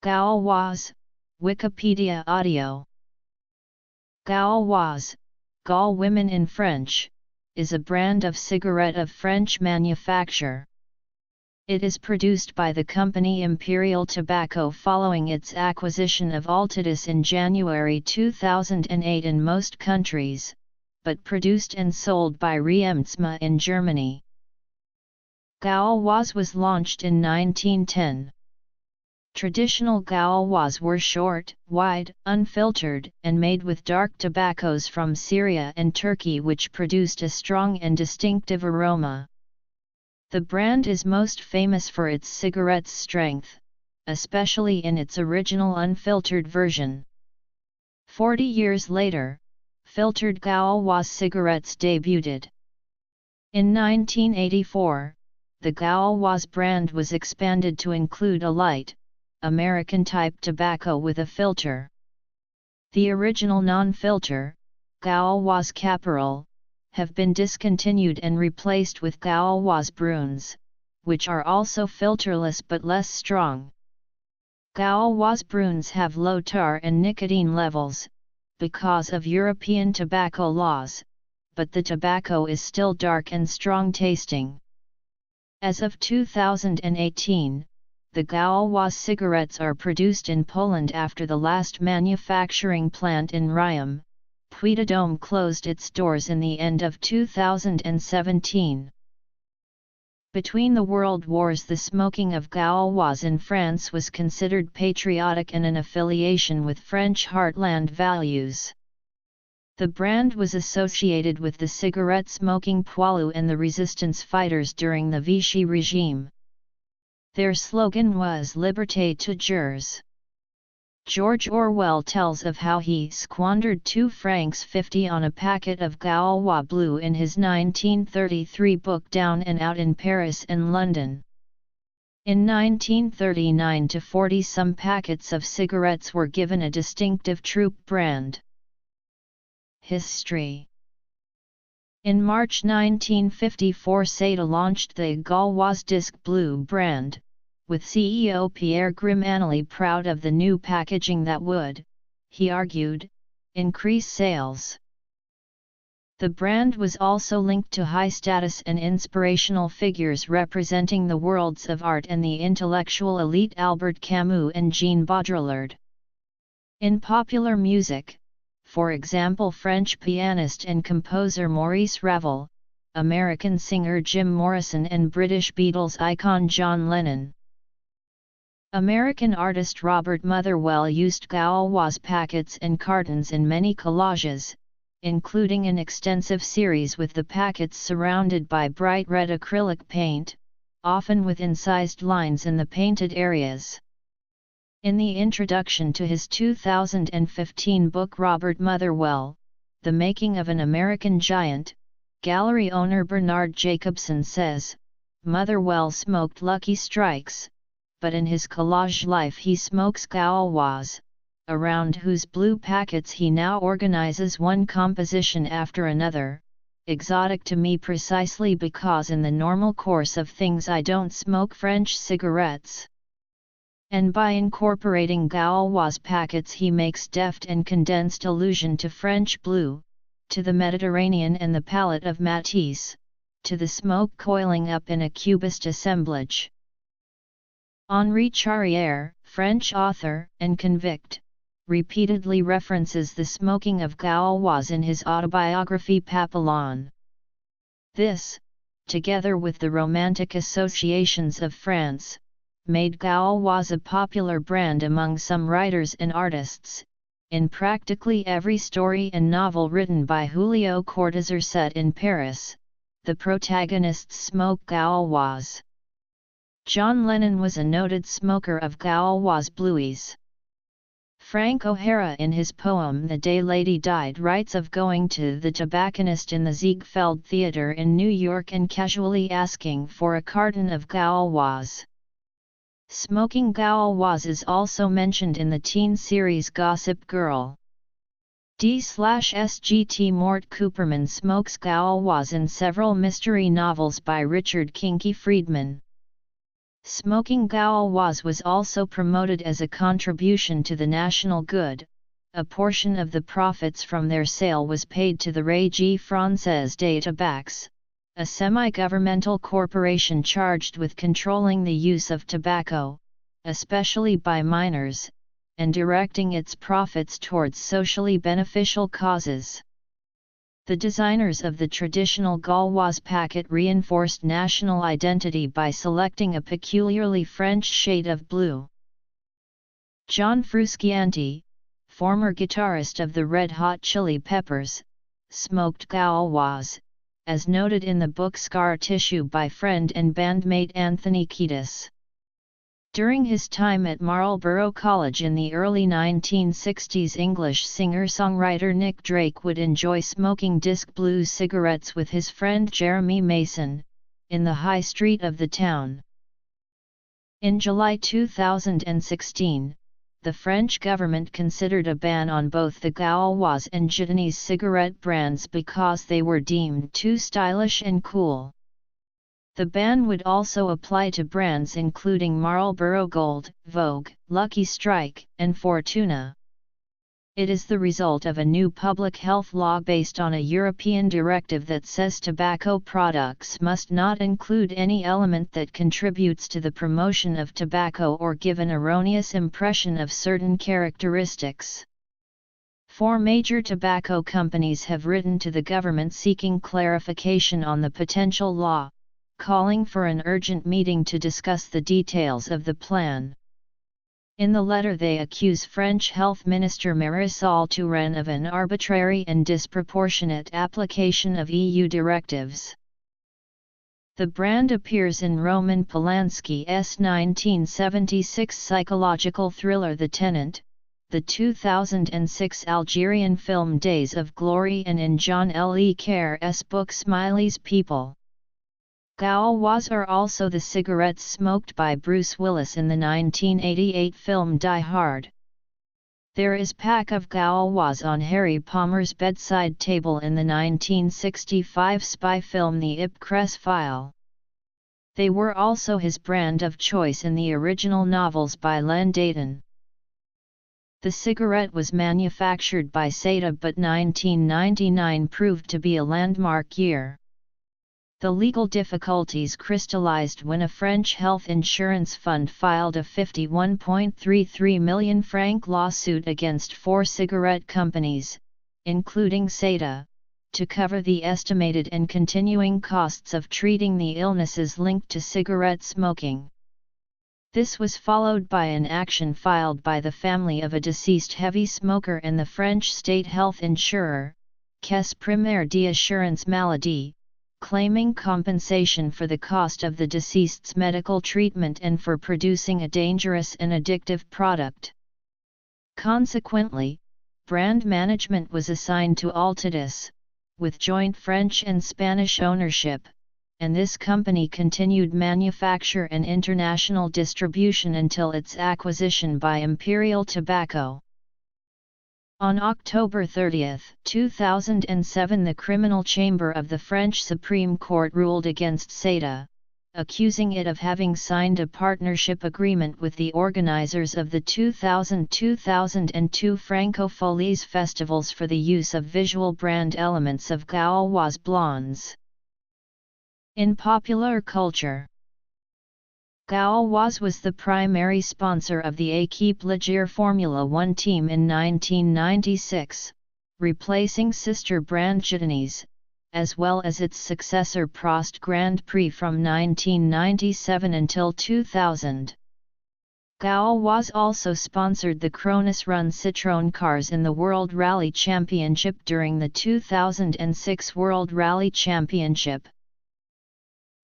Gauloises, Wikipedia audio. Gauloises, Gaul women in French, is a brand of cigarette of French manufacture. It is produced by the company Imperial Tobacco following its acquisition of Altadis in January 2008 in most countries, but produced and sold by Riemtsma in Germany. Gauloises was launched in 1910. Traditional Gauloises were short, wide, unfiltered, and made with dark tobaccos from Syria and Turkey, which produced a strong and distinctive aroma. The brand is most famous for its cigarette's strength, especially in its original unfiltered version. 40 years later, filtered Gauloises cigarettes debuted. In 1984, the Gauloises brand was expanded to include a light, American-type tobacco with a filter. The original non-filter, Gauloises Caporal, have been discontinued and replaced with Gauloises Bruns, which are also filterless but less strong. Gauloises Bruns have low tar and nicotine levels, because of European tobacco laws, but the tobacco is still dark and strong tasting. As of 2018, the Gauloises cigarettes are produced in Poland after the last manufacturing plant in Riom, Puy-de-Dôme closed its doors in the end of 2017. Between the world wars, the smoking of Gauloises in France was considered patriotic and an affiliation with French heartland values. The brand was associated with the cigarette smoking poilus and the resistance fighters during the Vichy regime. Their slogan was Liberté toujours. George Orwell tells of how he squandered 2 francs 50 on a packet of Gauloises Blue in his 1933 book Down and Out in Paris and London. In 1939 to 40 some packets of cigarettes were given a distinctive troop brand. History. In March 1954 Seda launched the Gauloises Disc Blue brand, with CEO Pierre Grimanelli proud of the new packaging that would, he argued, increase sales. The brand was also linked to high-status and inspirational figures representing the worlds of art and the intellectual elite Albert Camus and Jean Baudrillard. In popular music, for example French pianist and composer Maurice Ravel, American singer Jim Morrison and British Beatles icon John Lennon. American artist Robert Motherwell used Gauloises packets and cartons in many collages, including an extensive series with the packets surrounded by bright red acrylic paint, often with incised lines in the painted areas. In the introduction to his 2015 book Robert Motherwell, The Making of an American Giant, gallery owner Bernard Jacobson says, Motherwell smoked Lucky Strikes, but in his collage life he smokes Gauloises, around whose blue packets he now organizes one composition after another, exotic to me precisely because in the normal course of things I don't smoke French cigarettes. And by incorporating Gauloises packets he makes deft and condensed allusion to French blue, to the Mediterranean and the palette of Matisse, to the smoke coiling up in a cubist assemblage. Henri Charrière, French author and convict, repeatedly references the smoking of Gauloises in his autobiography Papillon. This, together with the romantic associations of France, made Gauloises a popular brand among some writers and artists. In practically every story and novel written by Julio Cortázar set in Paris, the protagonists smoke Gauloises. John Lennon was a noted smoker of Gauloises Blues. Frank O'Hara in his poem The Day Lady Died writes of going to the tobacconist in the Ziegfeld Theatre in New York and casually asking for a carton of Gauloises. Smoking Gauloises is also mentioned in the teen series Gossip Girl. D/SGT Mort Cooperman smokes Gauloises in several mystery novels by Richard Kinky Friedman. Smoking Gauloises was also promoted as a contribution to the national good. A portion of the profits from their sale was paid to the Régie Française des Tabacs, a semi-governmental corporation charged with controlling the use of tobacco, especially by minors, and directing its profits towards socially beneficial causes. The designers of the traditional Gauloise packet reinforced national identity by selecting a peculiarly French shade of blue. John Frusciante, former guitarist of the Red Hot Chili Peppers, smoked Gauloises, as noted in the book Scar Tissue by friend and bandmate Anthony Kiedis. During his time at Marlborough College in the early 1960s, English singer-songwriter Nick Drake would enjoy smoking disc blue cigarettes with his friend Jeremy Mason, in the high street of the town. In July 2016, the French government considered a ban on both the Gauloises and Gitanese cigarette brands because they were deemed too stylish and cool. The ban would also apply to brands including Marlboro Gold, Vogue, Lucky Strike, and Fortuna. It is the result of a new public health law based on a European directive that says tobacco products must not include any element that contributes to the promotion of tobacco or give an erroneous impression of certain characteristics. 4 major tobacco companies have written to the government seeking clarification on the potential law, calling for an urgent meeting to discuss the details of the plan. In the letter they accuse French Health Minister Marisol Touraine of an arbitrary and disproportionate application of EU directives. The brand appears in Roman Polanski's 1976 psychological thriller The Tenant, the 2006 Algerian film Days of Glory, and in John Le Carre's book Smiley's People. Gauloises are also the cigarettes smoked by Bruce Willis in the 1988 film Die Hard. There is pack of Gauloises on Harry Palmer's bedside table in the 1965 spy film The Ipcress File. They were also his brand of choice in the original novels by Len Deighton. The cigarette was manufactured by Seda, but 1999 proved to be a landmark year. The legal difficulties crystallized when a French health insurance fund filed a 51.33 million franc lawsuit against 4 cigarette companies, including Seda, to cover the estimated and continuing costs of treating the illnesses linked to cigarette smoking. This was followed by an action filed by the family of a deceased heavy smoker and the French state health insurer, Caisse Primaire d'Assurance Maladie, claiming compensation for the cost of the deceased's medical treatment and for producing a dangerous and addictive product. Consequently, brand management was assigned to Altadis, with joint French and Spanish ownership, and this company continued manufacture and international distribution until its acquisition by Imperial Tobacco. On October 30, 2007, the Criminal Chamber of the French Supreme Court ruled against Seda, accusing it of having signed a partnership agreement with the organizers of the 2000-2002 Francofolies festivals for the use of visual brand elements of Gauloises blondes. In popular culture, Gauloises was the primary sponsor of the Équipe Ligier Formula One team in 1996, replacing sister brand Gitanese, as well as its successor Prost Grand Prix from 1997 until 2000. Gauloises also sponsored the Cronus Run Citroën cars in the World Rally Championship during the 2006 World Rally Championship.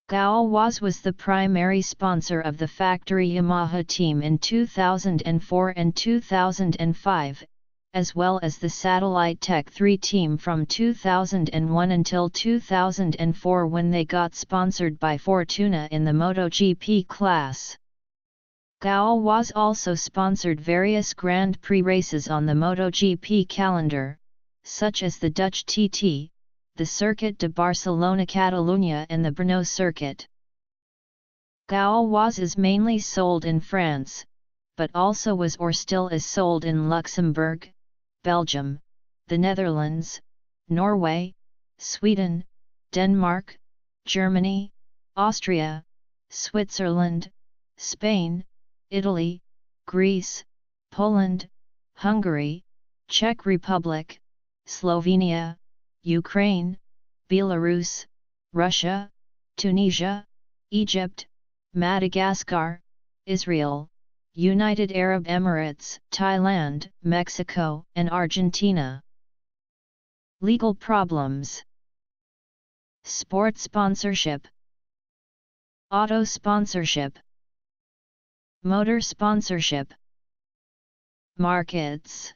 Gauloises was the primary sponsor of the factory Yamaha team in 2004 and 2005, as well as the Satellite Tech 3 team from 2001 until 2004 when they got sponsored by Fortuna in the MotoGP class. Gauloises also sponsored various Grand Prix races on the MotoGP calendar, such as the Dutch TT, the Circuit de Barcelona Catalunya and the Brno Circuit. Gauloises is mainly sold in France, but also was or still is sold in Luxembourg, Belgium, the Netherlands, Norway, Sweden, Denmark, Germany, Austria, Switzerland, Spain, Italy, Greece, Poland, Hungary, Czech Republic, Slovenia, Ukraine, Belarus, Russia, Tunisia, Egypt, Madagascar, Israel, United Arab Emirates, Thailand, Mexico, and Argentina. Legal problems: sport sponsorship, auto sponsorship, motor sponsorship. Markets.